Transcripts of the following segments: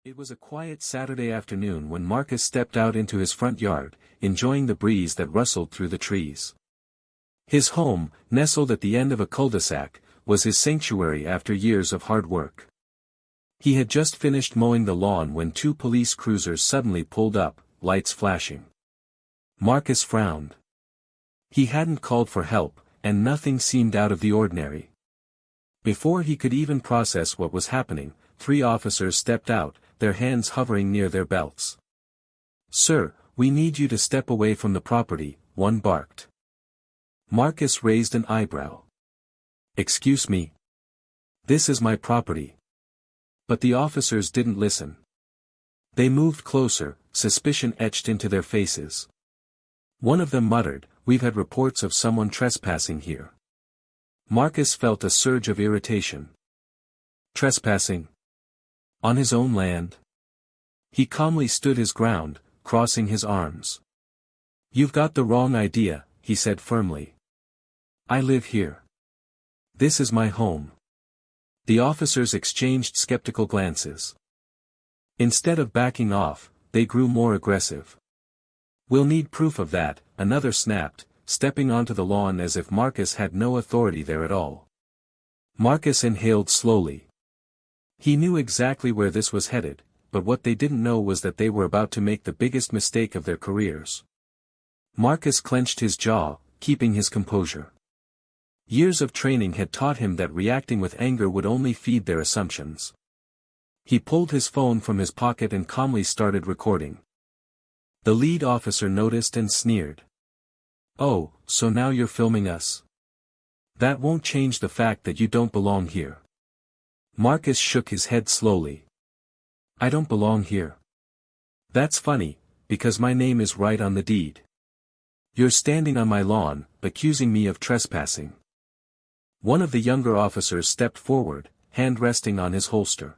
It was a quiet Saturday afternoon when Marcus stepped out into his front yard, enjoying the breeze that rustled through the trees. His home, nestled at the end of a cul-de-sac, was his sanctuary after years of hard work. He had just finished mowing the lawn when two police cruisers suddenly pulled up, lights flashing. Marcus frowned. He hadn't called for help, and nothing seemed out of the ordinary. Before he could even process what was happening, 3 officers stepped out, their hands hovering near their belts. "Sir, we need you to step away from the property," one barked. Marcus raised an eyebrow. "Excuse me? This is my property." But the officers didn't listen. They moved closer, suspicion etched into their faces. One of them muttered, "We've had reports of someone trespassing here." Marcus felt a surge of irritation. Trespassing? On his own land? He calmly stood his ground, crossing his arms. "You've got the wrong idea," he said firmly. "I live here. This is my home." The officers exchanged skeptical glances. Instead of backing off, they grew more aggressive. "We'll need proof of that," another snapped, stepping onto the lawn as if Marcus had no authority there at all. Marcus inhaled slowly. He knew exactly where this was headed, but what they didn't know was that they were about to make the biggest mistake of their careers. Marcus clenched his jaw, keeping his composure. Years of training had taught him that reacting with anger would only feed their assumptions. He pulled his phone from his pocket and calmly started recording. The lead officer noticed and sneered. "Oh, so now you're filming us? That won't change the fact that you don't belong here." Marcus shook his head slowly. "I don't belong here. That's funny, because my name is right on the deed. You're standing on my lawn, accusing me of trespassing." One of the younger officers stepped forward, hand resting on his holster.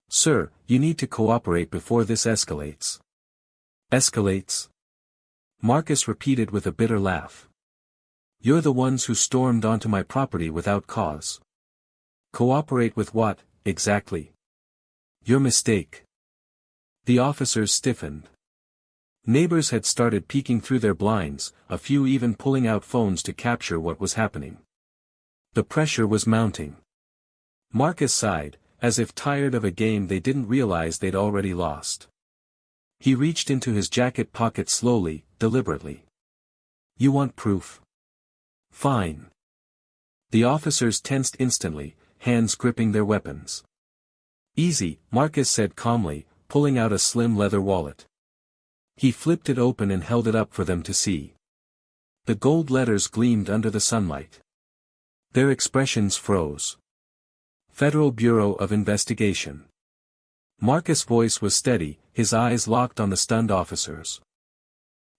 "Sir, you need to cooperate before this escalates." "Escalates?" Marcus repeated with a bitter laugh. "You're the ones who stormed onto my property without cause. Cooperate with what, exactly?" "Your mistake." The officers stiffened. Neighbors had started peeking through their blinds, a few even pulling out phones to capture what was happening. The pressure was mounting. Marcus sighed, as if tired of a game they didn't realize they'd already lost. He reached into his jacket pocket slowly, deliberately. "You want proof? Fine." The officers tensed instantly, hands gripping their weapons. "Easy," Marcus said calmly, pulling out a slim leather wallet. He flipped it open and held it up for them to see. The gold letters gleamed under the sunlight. Their expressions froze. Federal Bureau of Investigation. Marcus' voice was steady, his eyes locked on the stunned officers.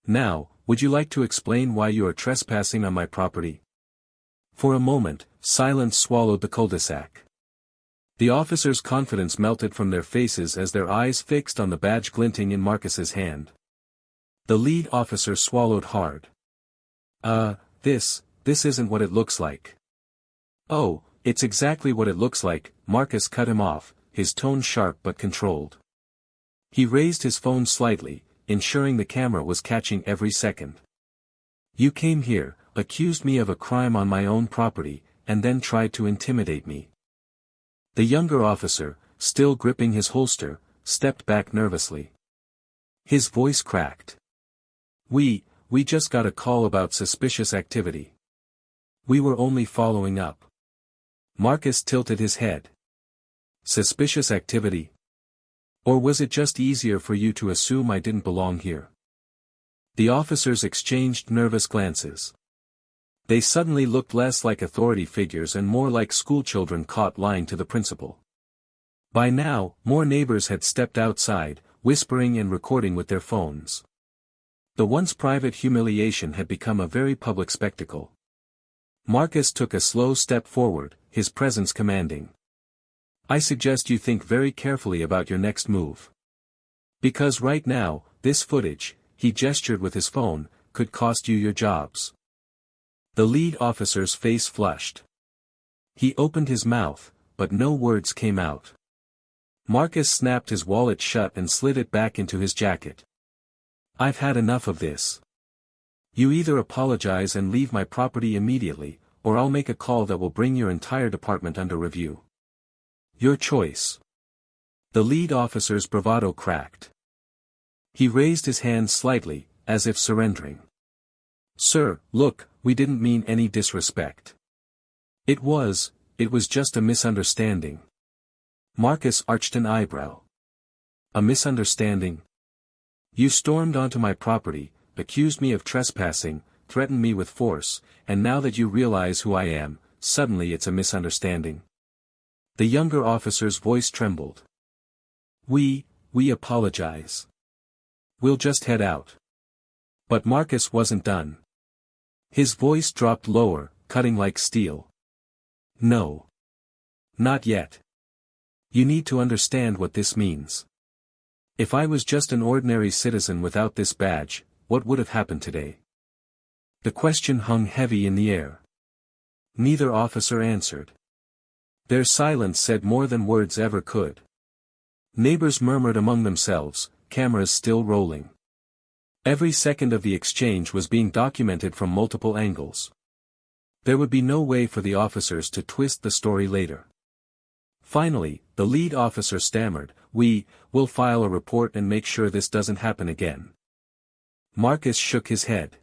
"Now, would you like to explain why you are trespassing on my property?" For a moment, silence swallowed the cul-de-sac. The officers' confidence melted from their faces as their eyes fixed on the badge glinting in Marcus's hand. The lead officer swallowed hard. This isn't what it looks like." "Oh, it's exactly what it looks like," Marcus cut him off, his tone sharp but controlled. He raised his phone slightly, ensuring the camera was catching every second. "You came here, accused me of a crime on my own property, and then tried to intimidate me." The younger officer, still gripping his holster, stepped back nervously. His voice cracked. We just got a call about suspicious activity. We were only following up." Marcus tilted his head. "Suspicious activity? Or was it just easier for you to assume I didn't belong here?" The officers exchanged nervous glances. They suddenly looked less like authority figures and more like schoolchildren caught lying to the principal. By now, more neighbors had stepped outside, whispering and recording with their phones. The once private humiliation had become a very public spectacle. Marcus took a slow step forward, his presence commanding. "I suggest you think very carefully about your next move. Because right now, this footage," he gestured with his phone, "could cost you your jobs." The lead officer's face flushed. He opened his mouth, but no words came out. Marcus snapped his wallet shut and slid it back into his jacket. I've had enough of this. You either apologize and leave my property immediately, or I'll make a call that will bring your entire department under review. Your choice. The lead officer's bravado cracked. He raised his hand slightly, as if surrendering. Sir, look, we didn't mean any disrespect. It was just a misunderstanding. Marcus arched an eyebrow. A misunderstanding? You stormed onto my property, accused me of trespassing, threatened me with force, and now that you realize who I am, suddenly it's a misunderstanding. The younger officer's voice trembled. We apologize. We'll just head out. But Marcus wasn't done. His voice dropped lower, cutting like steel. No. Not yet. You need to understand what this means. If I was just an ordinary citizen without this badge, what would have happened today? The question hung heavy in the air. Neither officer answered. Their silence said more than words ever could. Neighbors murmured among themselves, cameras still rolling. Every second of the exchange was being documented from multiple angles. There would be no way for the officers to twist the story later. Finally, the lead officer stammered, "We'll file a report and make sure this doesn't happen again." Marcus shook his head.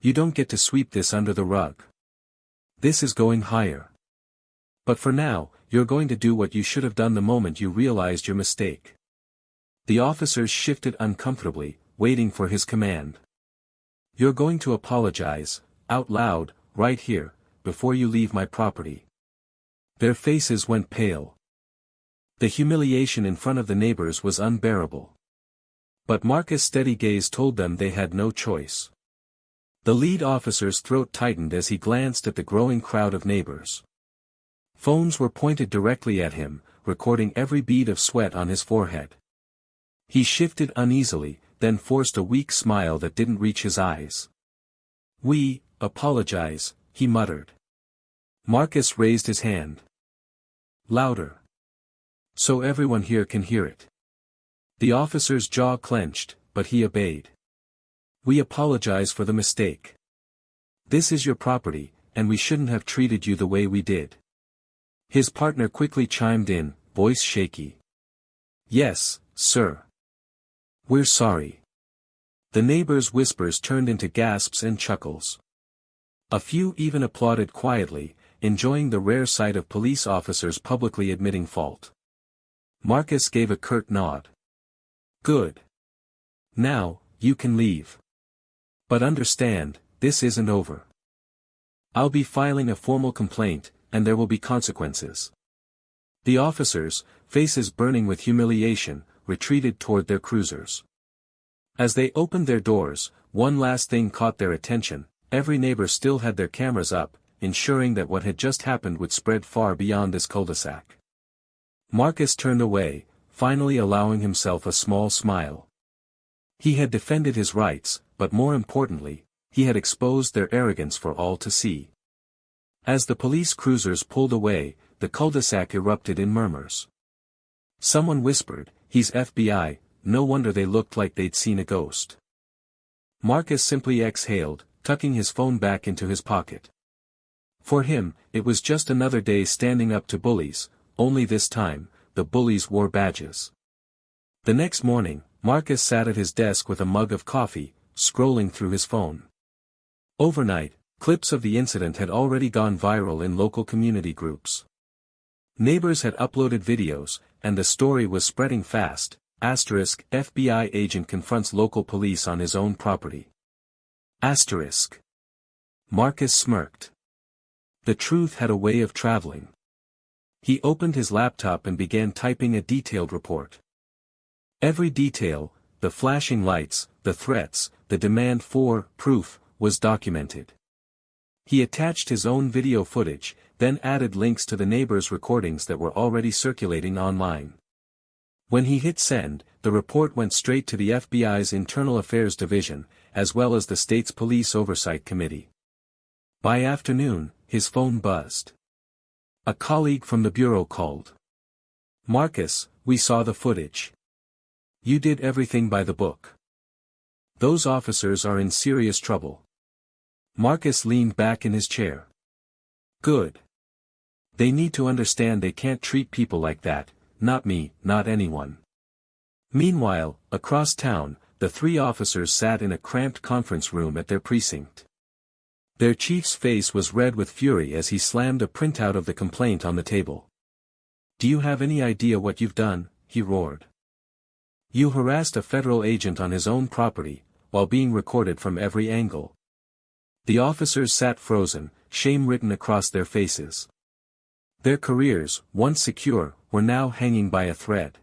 You don't get to sweep this under the rug. This is going higher. But for now, you're going to do what you should have done the moment you realized your mistake. The officers shifted uncomfortably, waiting for his command. You're going to apologize, out loud, right here, before you leave my property. Their faces went pale. The humiliation in front of the neighbors was unbearable. But Marcus' steady gaze told them they had no choice. The lead officer's throat tightened as he glanced at the growing crowd of neighbors. Phones were pointed directly at him, recording every bead of sweat on his forehead. He shifted uneasily, then forced a weak smile that didn't reach his eyes. We apologize, he muttered. Marcus raised his hand. Louder. So everyone here can hear it. The officer's jaw clenched, but he obeyed. We apologize for the mistake. This is your property, and we shouldn't have treated you the way we did. His partner quickly chimed in, voice shaky. Yes, sir. We're sorry. The neighbors' whispers turned into gasps and chuckles. A few even applauded quietly, enjoying the rare sight of police officers publicly admitting fault. Marcus gave a curt nod. Good. Now, you can leave. But understand, this isn't over. I'll be filing a formal complaint, and there will be consequences. The officers, faces burning with humiliation, retreated toward their cruisers. As they opened their doors, one last thing caught their attention. Every neighbor still had their cameras up, ensuring that what had just happened would spread far beyond this cul-de-sac. Marcus turned away, finally allowing himself a small smile. He had defended his rights, but more importantly, he had exposed their arrogance for all to see. As the police cruisers pulled away, the cul-de-sac erupted in murmurs. Someone whispered, "He's FBI," no wonder they looked like they'd seen a ghost. Marcus simply exhaled, tucking his phone back into his pocket. For him, it was just another day standing up to bullies, only this time, the bullies wore badges. The next morning, Marcus sat at his desk with a mug of coffee, scrolling through his phone. Overnight, clips of the incident had already gone viral in local community groups. Neighbors had uploaded videos, and the story was spreading fast. FBI agent confronts local police on his own property. Marcus smirked. The truth had a way of traveling. He opened his laptop and began typing a detailed report. Every detail, the flashing lights, the threats, the demand for proof, was documented. He attached his own video footage, then added links to the neighbors' recordings that were already circulating online. When he hit send, the report went straight to the FBI's Internal Affairs Division, as well as the state's Police Oversight Committee. By afternoon, his phone buzzed. A colleague from the bureau called. Marcus, we saw the footage. You did everything by the book. Those officers are in serious trouble. Marcus leaned back in his chair. Good. They need to understand they can't treat people like that, not me, not anyone. Meanwhile, across town, the three officers sat in a cramped conference room at their precinct. Their chief's face was red with fury as he slammed a printout of the complaint on the table. Do you have any idea what you've done? He roared. You harassed a federal agent on his own property, while being recorded from every angle. The officers sat frozen, shame written across their faces. Their careers, once secure, were now hanging by a thread.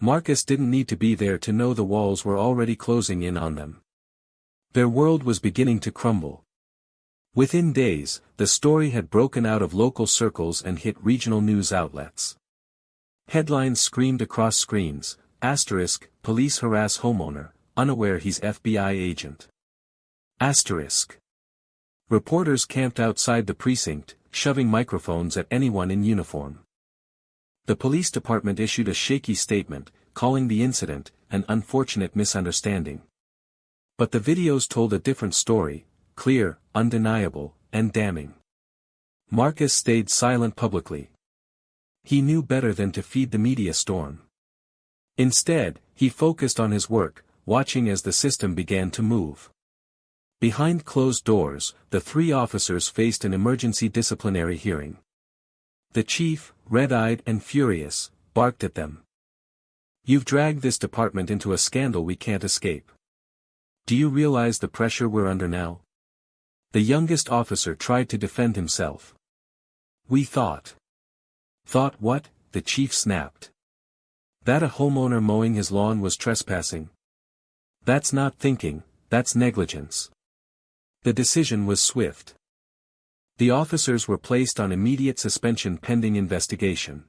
Marcus didn't need to be there to know the walls were already closing in on them. Their world was beginning to crumble. Within days, the story had broken out of local circles and hit regional news outlets. Headlines screamed across screens, asterisk, police harass homeowner, unaware he's FBI agent. Asterisk. Reporters camped outside the precinct, shoving microphones at anyone in uniform. The police department issued a shaky statement, calling the incident an unfortunate misunderstanding. But the videos told a different story, clear, undeniable, and damning. Marcus stayed silent publicly. He knew better than to feed the media storm. Instead, he focused on his work, watching as the system began to move. Behind closed doors, the three officers faced an emergency disciplinary hearing. The chief, red-eyed and furious, barked at them. You've dragged this department into a scandal we can't escape. Do you realize the pressure we're under now? The youngest officer tried to defend himself. We thought. Thought what? The chief snapped. That a homeowner mowing his lawn was trespassing. That's not thinking, that's negligence. The decision was swift. The officers were placed on immediate suspension pending investigation.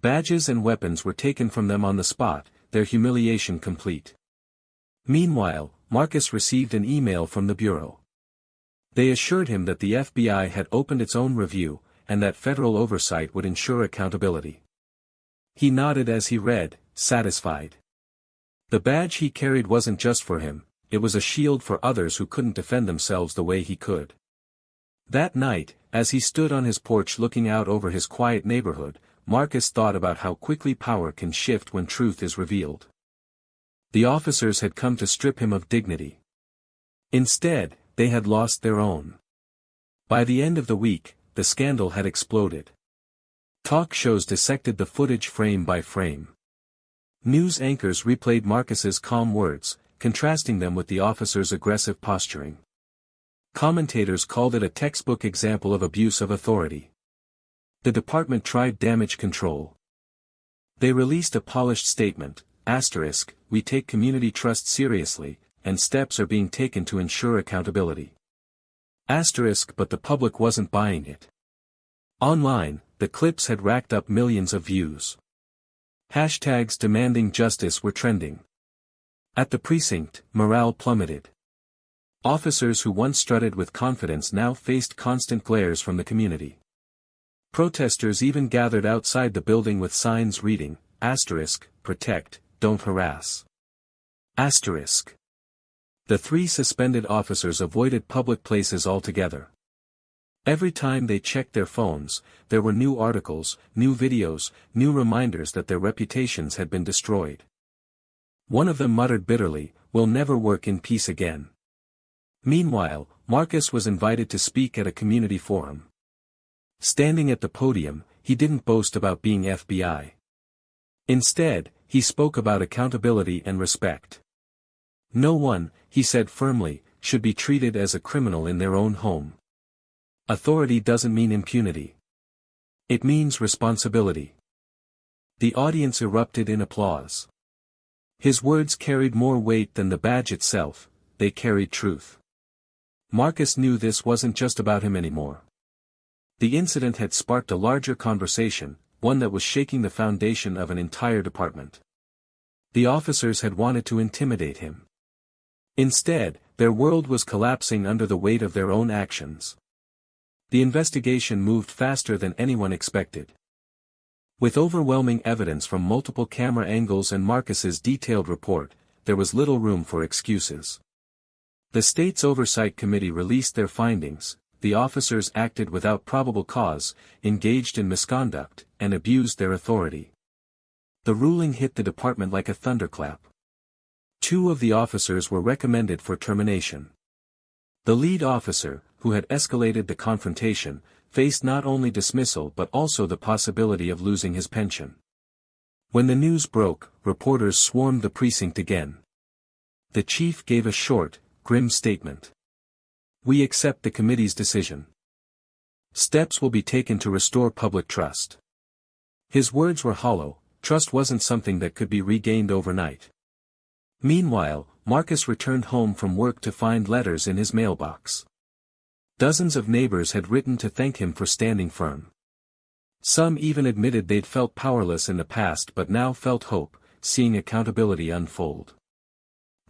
Badges and weapons were taken from them on the spot, their humiliation complete. Meanwhile, Marcus received an email from the Bureau. They assured him that the FBI had opened its own review, and that federal oversight would ensure accountability. He nodded as he read, satisfied. The badge he carried wasn't just for him, it was a shield for others who couldn't defend themselves the way he could. That night, as he stood on his porch looking out over his quiet neighborhood, Marcus thought about how quickly power can shift when truth is revealed. The officers had come to strip him of dignity. Instead, they had lost their own. By the end of the week, the scandal had exploded. Talk shows dissected the footage frame by frame. News anchors replayed Marcus's calm words, contrasting them with the officers' aggressive posturing. Commentators called it a textbook example of abuse of authority. The department tried damage control. They released a polished statement, asterisk, we take community trust seriously, and steps are being taken to ensure accountability. Asterisk, but the public wasn't buying it. Online, the clips had racked up millions of views. Hashtags demanding justice were trending. At the precinct, morale plummeted. Officers who once strutted with confidence now faced constant glares from the community. Protesters even gathered outside the building with signs reading, asterisk, protect, don't harass. Asterisk. The three suspended officers avoided public places altogether. Every time they checked their phones, there were new articles, new videos, new reminders that their reputations had been destroyed. One of them muttered bitterly, we'll never work in peace again. Meanwhile, Marcus was invited to speak at a community forum. Standing at the podium, he didn't boast about being FBI. Instead, he spoke about accountability and respect. No one, he said firmly, should be treated as a criminal in their own home. Authority doesn't mean impunity. It means responsibility. The audience erupted in applause. His words carried more weight than the badge itself, they carried truth. Marcus knew this wasn't just about him anymore. The incident had sparked a larger conversation, one that was shaking the foundation of an entire department. The officers had wanted to intimidate him. Instead, their world was collapsing under the weight of their own actions. The investigation moved faster than anyone expected. With overwhelming evidence from multiple camera angles and Marcus's detailed report, there was little room for excuses. The state's oversight committee released their findings. The officers acted without probable cause, engaged in misconduct, and abused their authority. The ruling hit the department like a thunderclap. 2 of the officers were recommended for termination. The lead officer, who had escalated the confrontation, faced not only dismissal but also the possibility of losing his pension. When the news broke, reporters swarmed the precinct again. The chief gave a short, grim statement. "We accept the committee's decision. Steps will be taken to restore public trust." His words were hollow. Trust wasn't something that could be regained overnight. Meanwhile, Marcus returned home from work to find letters in his mailbox. Dozens of neighbors had written to thank him for standing firm. Some even admitted they'd felt powerless in the past but now felt hope, seeing accountability unfold.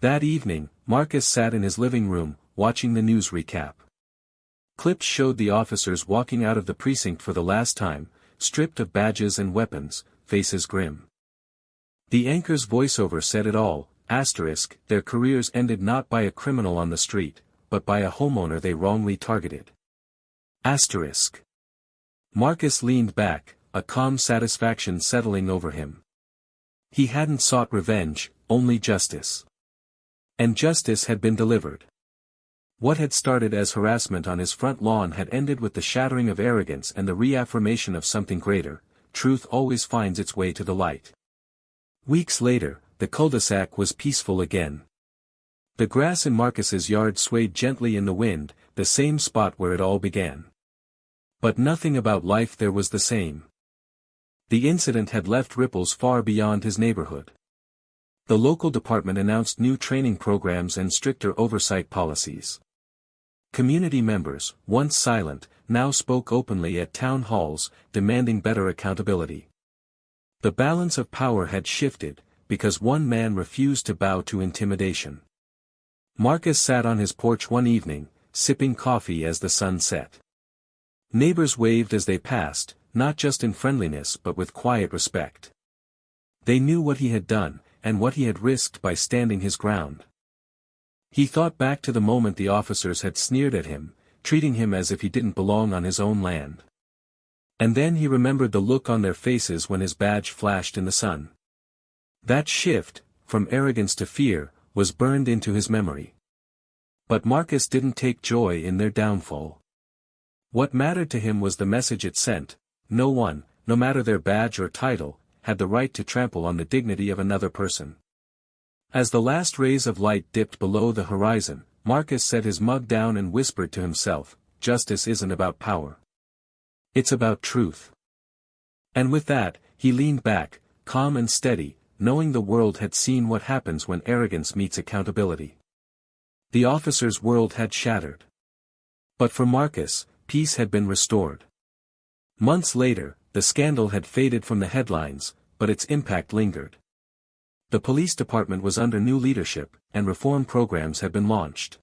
That evening, Marcus sat in his living room, watching the news recap. Clips showed the officers walking out of the precinct for the last time, stripped of badges and weapons, faces grim. The anchor's voiceover said it all, their careers ended not by a criminal on the street, but by a homeowner they wrongly targeted. Marcus leaned back, a calm satisfaction settling over him. He hadn't sought revenge, only justice. And justice had been delivered. What had started as harassment on his front lawn had ended with the shattering of arrogance and the reaffirmation of something greater. Truth always finds its way to the light. Weeks later, the cul-de-sac was peaceful again. The grass in Marcus's yard swayed gently in the wind, the same spot where it all began. But nothing about life there was the same. The incident had left ripples far beyond his neighborhood. The local department announced new training programs and stricter oversight policies. Community members, once silent, now spoke openly at town halls, demanding better accountability. The balance of power had shifted, because one man refused to bow to intimidation. Marcus sat on his porch one evening, sipping coffee as the sun set. Neighbors waved as they passed, not just in friendliness but with quiet respect. They knew what he had done, and what he had risked by standing his ground. He thought back to the moment the officers had sneered at him, treating him as if he didn't belong on his own land. And then he remembered the look on their faces when his badge flashed in the sun. That shift, from arrogance to fear, was burned into his memory. But Marcus didn't take joy in their downfall. What mattered to him was the message it sent: no one, no matter their badge or title, had the right to trample on the dignity of another person. As the last rays of light dipped below the horizon, Marcus set his mug down and whispered to himself, "Justice isn't about power. It's about truth." And with that, he leaned back, calm and steady, knowing the world had seen what happens when arrogance meets accountability. The officer's world had shattered. But for Marcus, peace had been restored. Months later, the scandal had faded from the headlines, but its impact lingered. The police department was under new leadership, and reform programs had been launched.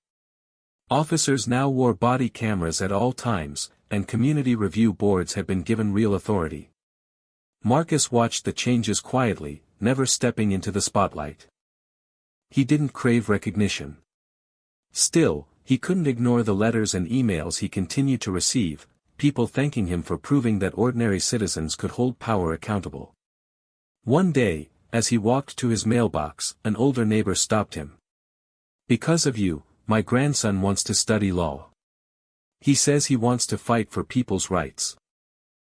Officers now wore body cameras at all times, and community review boards had been given real authority. Marcus watched the changes quietly, never stepping into the spotlight. He didn't crave recognition. Still, he couldn't ignore the letters and emails he continued to receive, people thanking him for proving that ordinary citizens could hold power accountable. One day, as he walked to his mailbox, an older neighbor stopped him. "Because of you, my grandson wants to study law. He says he wants to fight for people's rights.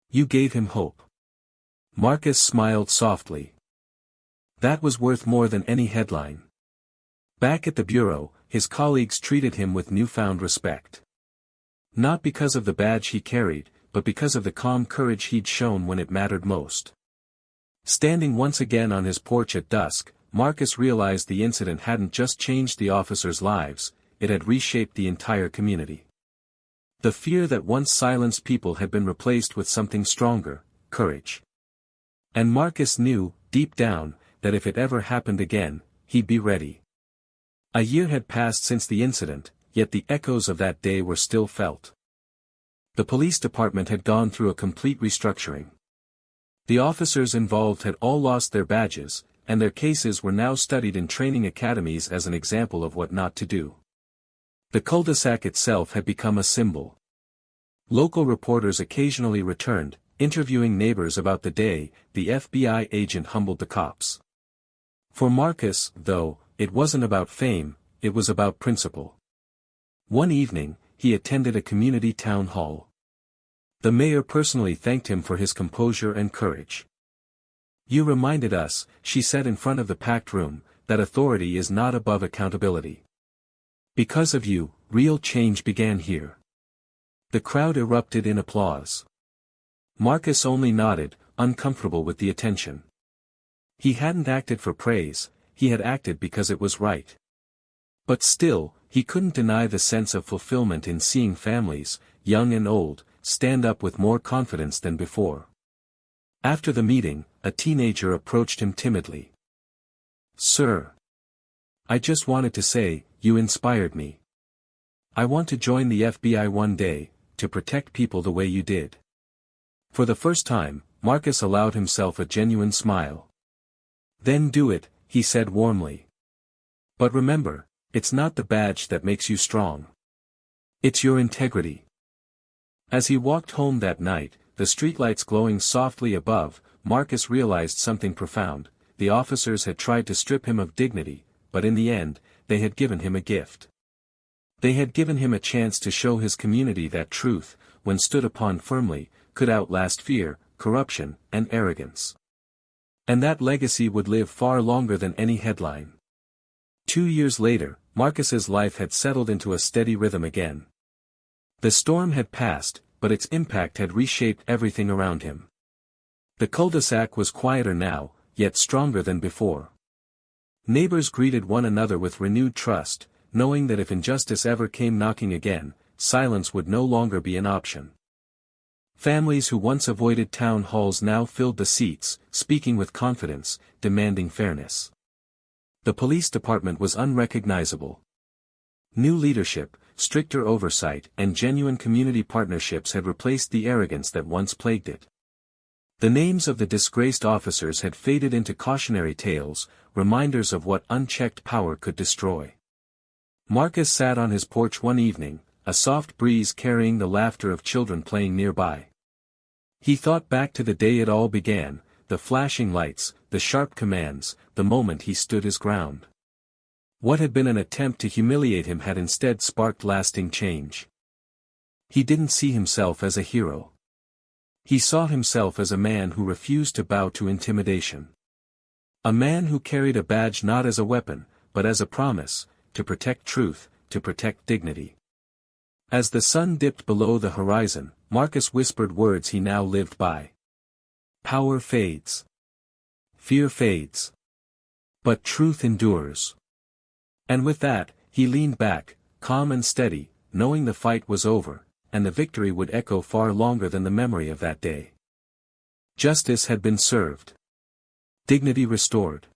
You gave him hope." Marcus smiled softly. That was worth more than any headline. Back at the bureau, his colleagues treated him with newfound respect. Not because of the badge he carried, but because of the calm courage he'd shown when it mattered most. Standing once again on his porch at dusk, Marcus realized the incident hadn't just changed the officers' lives, it had reshaped the entire community. The fear that once silenced people had been replaced with something stronger, courage. And Marcus knew, deep down, that if it ever happened again, he'd be ready. A year had passed since the incident, yet the echoes of that day were still felt. The police department had gone through a complete restructuring. The officers involved had all lost their badges, and their cases were now studied in training academies as an example of what not to do. The cul-de-sac itself had become a symbol. Local reporters occasionally returned, interviewing neighbors about the day. The FBI agent humbled the cops. For Marcus, though, it wasn't about fame, it was about principle. One evening, he attended a community town hall. The mayor personally thanked him for his composure and courage. "You reminded us," she said in front of the packed room, "that authority is not above accountability. Because of you, real change began here." The crowd erupted in applause. Marcus only nodded, uncomfortable with the attention. He hadn't acted for praise, he had acted because it was right. But still, he couldn't deny the sense of fulfillment in seeing families, young and old, stand up with more confidence than before. After the meeting, a teenager approached him timidly. "Sir, I just wanted to say, you inspired me. I want to join the FBI one day, to protect people the way you did." For the first time, Marcus allowed himself a genuine smile. "Then do it," he said warmly. "But remember, it's not the badge that makes you strong. It's your integrity." As he walked home that night, the streetlights glowing softly above, Marcus realized something profound. The officers had tried to strip him of dignity, but in the end, they had given him a gift. They had given him a chance to show his community that truth, when stood upon firmly, could outlast fear, corruption, and arrogance. And that legacy would live far longer than any headline. 2 years later, Marcus's life had settled into a steady rhythm again. The storm had passed, but its impact had reshaped everything around him. The cul-de-sac was quieter now, yet stronger than before. Neighbors greeted one another with renewed trust, knowing that if injustice ever came knocking again, silence would no longer be an option. Families who once avoided town halls now filled the seats, speaking with confidence, demanding fairness. The police department was unrecognizable. New leadership, stricter oversight, and genuine community partnerships had replaced the arrogance that once plagued it. The names of the disgraced officers had faded into cautionary tales, reminders of what unchecked power could destroy. Marcus sat on his porch one evening, a soft breeze carrying the laughter of children playing nearby. He thought back to the day it all began, the flashing lights, the sharp commands, the moment he stood his ground. What had been an attempt to humiliate him had instead sparked lasting change. He didn't see himself as a hero. He saw himself as a man who refused to bow to intimidation. A man who carried a badge not as a weapon, but as a promise, to protect truth, to protect dignity. As the sun dipped below the horizon, Marcus whispered words he now lived by. "Power fades. Fear fades. But truth endures." And with that, he leaned back, calm and steady, knowing the fight was over, and the victory would echo far longer than the memory of that day. Justice had been served. Dignity restored.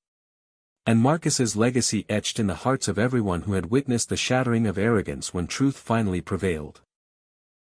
And Marcus's legacy etched in the hearts of everyone who had witnessed the shattering of arrogance when truth finally prevailed.